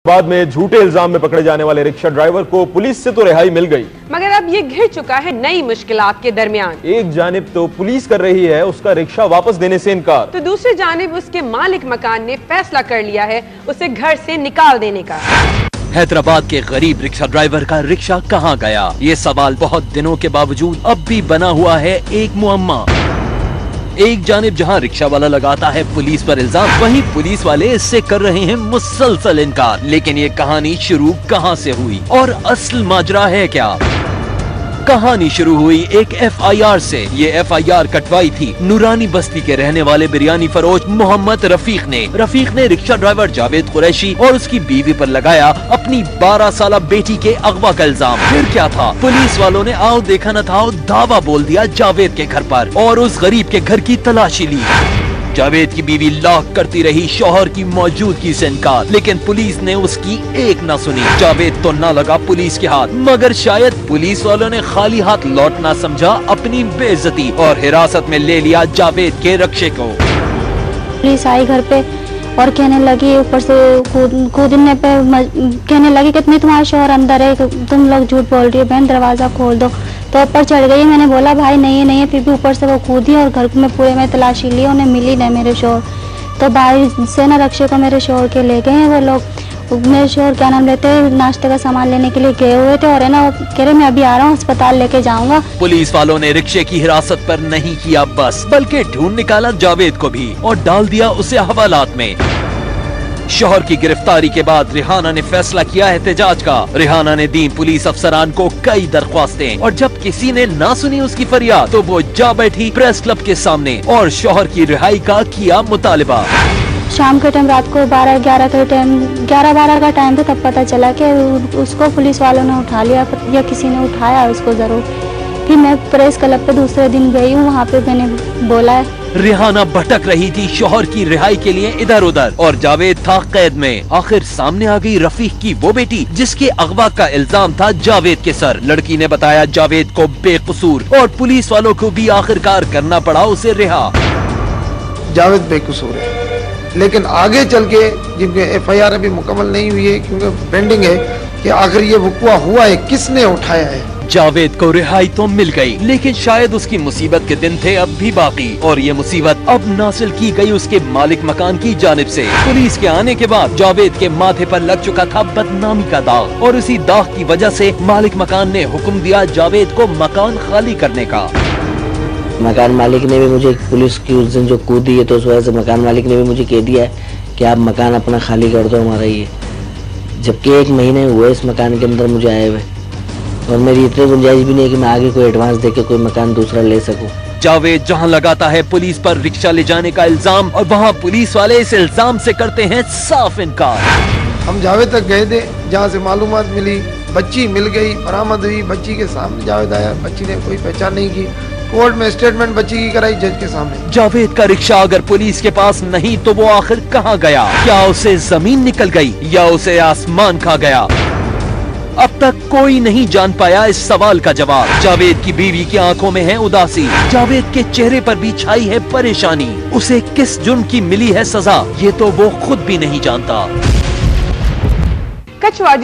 बाद में झूठे इल्जाम में पकड़े जाने वाले रिक्शा ड्राइवर को पुलिस से तो रिहाई मिल गई, मगर अब ये घिर चुका है नई मुश्किलात के दरमियान। एक जानिब तो पुलिस कर रही है उसका रिक्शा वापस देने से इनकार, तो दूसरी जानिब उसके मालिक मकान ने फैसला कर लिया है उसे घर से निकाल देने का। हैदराबाद के गरीब रिक्शा ड्राइवर का रिक्शा कहाँ गया, ये सवाल बहुत दिनों के बावजूद अब भी बना हुआ है एक मुअम्मा। एक जानिब जहां रिक्शा वाला लगाता है पुलिस पर इल्जाम, वहीं पुलिस वाले इससे कर रहे हैं मुसलसल इनकार। लेकिन ये कहानी शुरू कहां से हुई और असल माजरा है क्या? कहानी शुरू हुई एक FIR से। ये FIR कटवाई थी नूरानी बस्ती के रहने वाले बिरयानी फरोश मोहम्मद रफीक ने रिक्शा ड्राइवर जावेद कुरैशी और उसकी बीवी पर लगाया अपनी 12 साला बेटी के अगवा का इल्जाम। फिर क्या था, पुलिस वालों ने आओ देखा न था धावा बोल दिया जावेद के घर पर और उस गरीब के घर की तलाशी ली। जावेद की बीवी लाख करती रही शौहर की मौजूदगी से इनकार, लेकिन पुलिस ने उसकी एक न सुनी। जावेद तो न लगा पुलिस के हाथ, मगर शायद पुलिस वालों ने खाली हाथ लौटना समझा अपनी बेइज्जती और हिरासत में ले लिया जावेद के रक्षे को। पुलिस आई घर पे और कहने लगी, ऊपर से कूदने पे कहने लगी कितनी तुम्हारा शौहर अंदर है, तुम लोग झूठ बोल रही हो, बहन दरवाजा खोल दो। तो ऊपर चढ़ गई। मैंने बोला भाई नहीं है, फिर भी ऊपर से वो कूदी और घर में पूरे में तलाशी ली, उन्हें मिली नहीं मेरे शौहर। तो बाहर से ना रक्षे को मेरे शौहर के ले गए हैं वो लोग। मेरे शौहर क्या नाम लेते हैं, नाश्ते का सामान लेने के लिए गए हुए थे और है ना कह रहे मैं अभी आ रहा हूँ, अस्पताल लेके जाऊंगा। पुलिस वालों ने रिक्शे की हिरासत पर नहीं किया बस, बल्कि ढूंढ निकाला जावेद को भी और डाल दिया उसे हवालात में। शौहर की गिरफ्तारी के बाद रिहाना ने फैसला किया एहतजाज का। रिहाना ने दी पुलिस अफसरान को कई दरख्वास्तें और जब किसी ने ना सुनी उसकी फरियाद तो वो जा बैठी प्रेस क्लब के सामने और शौहर की रिहाई का किया मुतालिबा। शाम के टाइम, रात को 11 के टाइम, 11-12 का टाइम था, तब पता चला कि उसको पुलिस वालों ने उठा लिया या किसी ने उठाया उसको जरूर। फिर मैं प्रेस क्लब पे दूसरे दिन गई हूँ, वहाँ पे मैंने बोला है। रिहाना भटक रही थी शौहर की रिहाई के लिए इधर उधर और जावेद था कैद में। आखिर सामने आ गई रफीक की वो बेटी जिसके अगवा का इल्जाम था जावेद के सर। लड़की ने बताया जावेद को बेकसूर और पुलिस वालों को भी आखिरकार करना पड़ा उसे रिहा। जावेद बेकसूर है, लेकिन आगे चल के जिनके FIR अभी मुकम्मल नहीं हुई है क्योंकि पेंडिंग है कि आखिर ये वक़्वा हुआ है, किसने उठाया है। जावेद को रिहाई तो मिल गई, लेकिन शायद उसकी मुसीबत के दिन थे अब भी बाकी और ये मुसीबत अब नासिल की गई उसके मालिक मकान की जानिब से। पुलिस के आने के बाद जावेद के माथे पर लग चुका था बदनामी का दाग और उसी दाग की वजह से मालिक मकान ने हुक्म दिया जावेद को मकान खाली करने का। मकान मालिक ने भी मुझे, पुलिस की उस दिन जो कूदी है तो उस वजह से मकान मालिक ने भी मुझे कह दिया है कि आप मकान अपना खाली कर दो हमारा ये, जबकि 1 महीने हुए इस मकान के अंदर मुझे आए हुए और मेरी इतनी गुंजाइश भी नहीं है कि मैं आगे कोई एडवांस देके कोई मकान दूसरा ले सकूं। जावेद जहां लगाता है पुलिस पर रिक्शा ले जाने का इल्जाम और वहां पुलिस वाले इस इल्जाम से करते हैं साफ इनकार। हम जावेद तक गए थे, जहाँ से मालूमात मिली, बच्ची मिल गई, बरामद हुई, बच्ची के सामने जावेद आया, बच्ची ने कोई पहचान नहीं की, कोर्ट में स्टेटमेंट बच्ची की कराई जज के सामने। जावेद का रिक्शा अगर पुलिस के पास नहीं तो वो आखिर कहाँ गया? क्या उसे जमीन निकल गई या उसे आसमान खा गया? अब तक कोई नहीं जान पाया इस सवाल का जवाब। जावेद की बीवी की आंखों में है उदासी, जावेद के चेहरे पर भी छाई है परेशानी। उसे किस जुर्म की मिली है सजा, ये तो वो खुद भी नहीं जानता। कछुआ